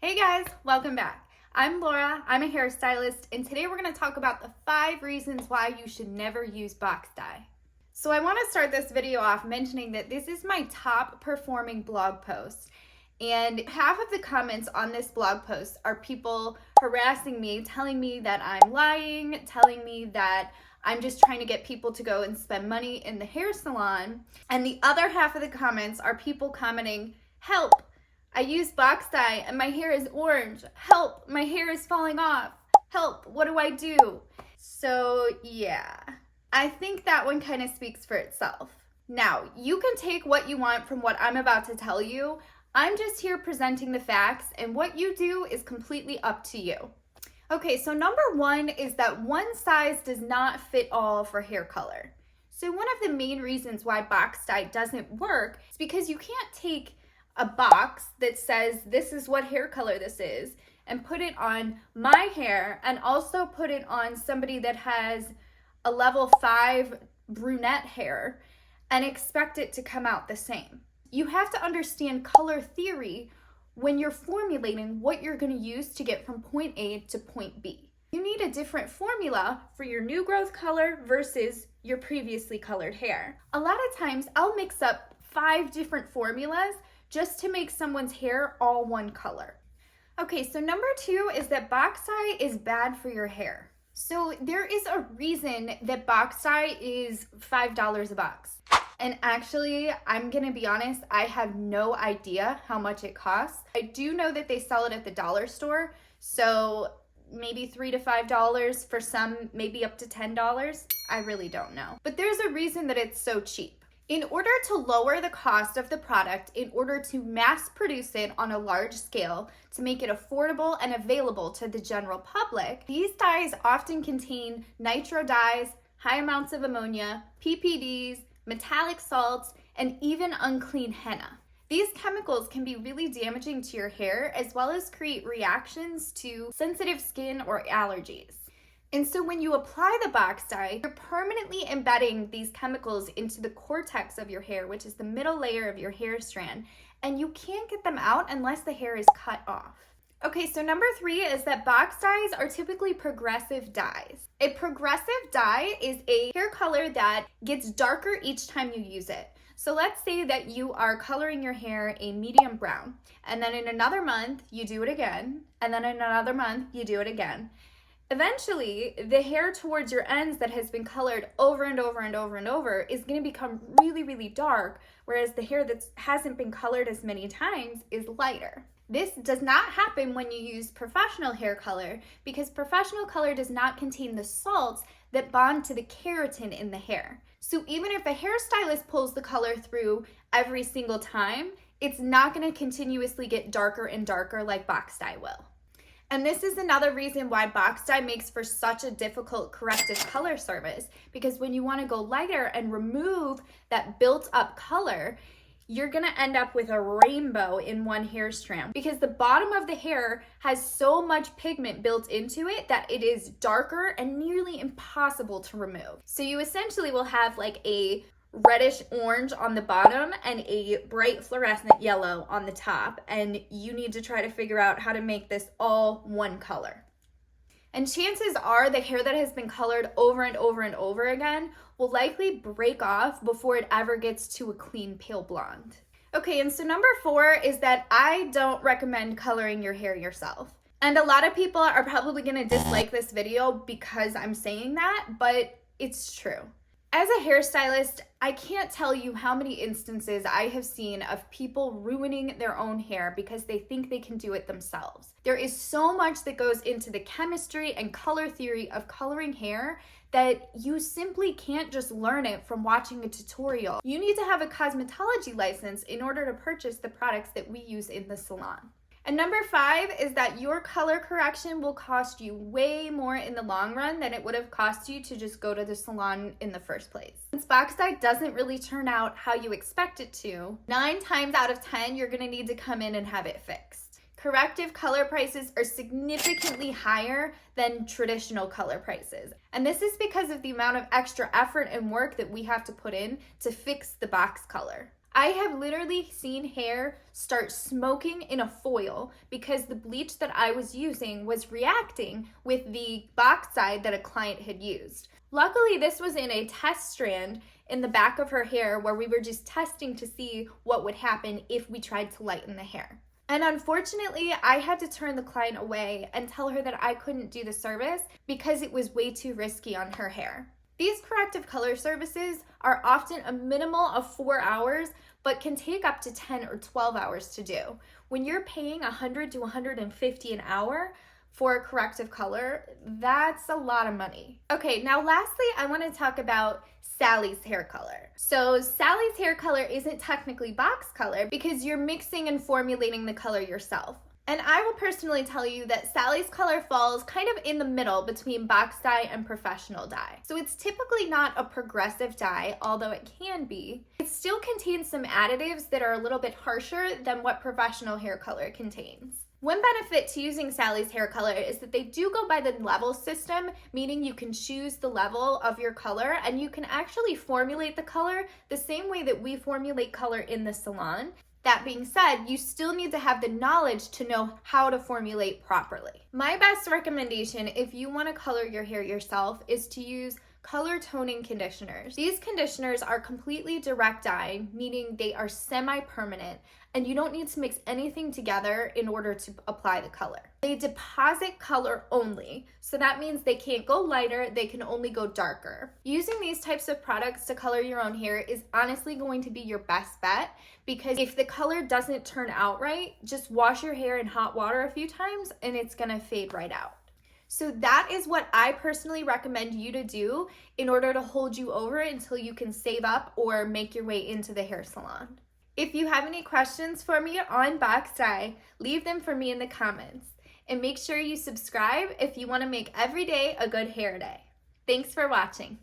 Hey guys, welcome back. I'm Laura, I'm a hairstylist, and today we're going to talk about the 5 reasons why you should never use box dye. So I want to start this video off mentioning that this is my top performing blog post, and half of the comments on this blog post are people harassing me, telling me that I'm lying, telling me that I'm just trying to get people to go and spend money in the hair salon, and the other half of the comments are people commenting, "Help! I use box dye and my hair is orange. Help, my hair is falling off. Help, what do I do?" So yeah, I think that one kind of speaks for itself. Now, you can take what you want from what I'm about to tell you. I'm just here presenting the facts, and what you do is completely up to you. Okay, so number 1 is that one size does not fit all for hair color. So one of the main reasons why box dye doesn't work is because you can't take a box that says this is what hair color this is and put it on my hair and also put it on somebody that has a level 5 brunette hair and expect it to come out the same. You have to understand color theory when you're formulating what you're going to use to get from point A to point B. You need a different formula for your new growth color versus your previously colored hair. A lot of times I'll mix up 5 different formulas just to make someone's hair all one color. Okay, so number 2 is that box dye is bad for your hair. So there is a reason that box dye is $5 a box. And actually, I'm gonna be honest, I have no idea how much it costs. I do know that they sell it at the dollar store, so maybe $3 to $5 for some, maybe up to $10. I really don't know. But there's a reason that it's so cheap. In order to lower the cost of the product, in order to mass produce it on a large scale, to make it affordable and available to the general public, these dyes often contain nitro dyes, high amounts of ammonia, PPDs, metallic salts, and even unclean henna. These chemicals can be really damaging to your hair as well as create reactions to sensitive skin or allergies. And so when you apply the box dye, you're permanently embedding these chemicals into the cortex of your hair, which is the middle layer of your hair strand, and you can't get them out unless the hair is cut off. Okay, so number 3 is that box dyes are typically progressive dyes. A progressive dye is a hair color that gets darker each time you use it. So let's say that you are coloring your hair a medium brown, and then in another month you do it again, and then in another month you do it again. Eventually, the hair towards your ends that has been colored over and over and over and over is going to become really, really dark, whereas the hair that hasn't been colored as many times is lighter. This does not happen when you use professional hair color because professional color does not contain the salts that bond to the keratin in the hair. So even if a hairstylist pulls the color through every single time, it's not going to continuously get darker and darker like box dye will. And this is another reason why box dye makes for such a difficult corrective color service, because when you want to go lighter and remove that built up color, you're going to end up with a rainbow in one hair strand because the bottom of the hair has so much pigment built into it that it is darker and nearly impossible to remove. So you essentially will have like a reddish orange on the bottom and a bright fluorescent yellow on the top, and you need to try to figure out how to make this all one color. And chances are the hair that has been colored over and over and over again will likely break off before it ever gets to a clean pale blonde. Okay, and so number 4 is that I don't recommend coloring your hair yourself. And a lot of people are probably gonna dislike this video because I'm saying that, but it's true. As a hairstylist, I can't tell you how many instances I have seen of people ruining their own hair because they think they can do it themselves. There is so much that goes into the chemistry and color theory of coloring hair that you simply can't just learn it from watching a tutorial. You need to have a cosmetology license in order to purchase the products that we use in the salon. And number 5 is that your color correction will cost you way more in the long run than it would have cost you to just go to the salon in the first place. Since box dye doesn't really turn out how you expect it to, 9 times out of 10, you're gonna need to come in and have it fixed. Corrective color prices are significantly higher than traditional color prices. And this is because of the amount of extra effort and work that we have to put in to fix the box color. I have literally seen hair start smoking in a foil because the bleach that I was using was reacting with the box dye that a client had used. Luckily, this was in a test strand in the back of her hair where we were just testing to see what would happen if we tried to lighten the hair. And unfortunately, I had to turn the client away and tell her that I couldn't do the service because it was way too risky on her hair. These corrective color services are often a minimal of 4 hours, but can take up to 10 or 12 hours to do. When you're paying $100 to $150 an hour for a corrective color, that's a lot of money. Okay, now lastly, I want to talk about Sally's hair color. So Sally's hair color isn't technically box color because you're mixing and formulating the color yourself. And I will personally tell you that Sally's color falls kind of in the middle between box dye and professional dye. So it's typically not a progressive dye, although it can be. It still contains some additives that are a little bit harsher than what professional hair color contains. One benefit to using Sally's hair color is that they do go by the level system, meaning you can choose the level of your color and you can actually formulate the color the same way that we formulate color in the salon. That being said, you still need to have the knowledge to know how to formulate properly. My best recommendation if you want to color your hair yourself is to use color toning conditioners. These conditioners are completely direct dye, meaning they are semi-permanent, and you don't need to mix anything together in order to apply the color. They deposit color only, so that means they can't go lighter, they can only go darker. Using these types of products to color your own hair is honestly going to be your best bet, because if the color doesn't turn out right, just wash your hair in hot water a few times and it's gonna fade right out. So that is what I personally recommend you to do in order to hold you over until you can save up or make your way into the hair salon. If you have any questions for me on box dye, leave them for me in the comments. And make sure you subscribe if you want to make every day a good hair day. Thanks for watching.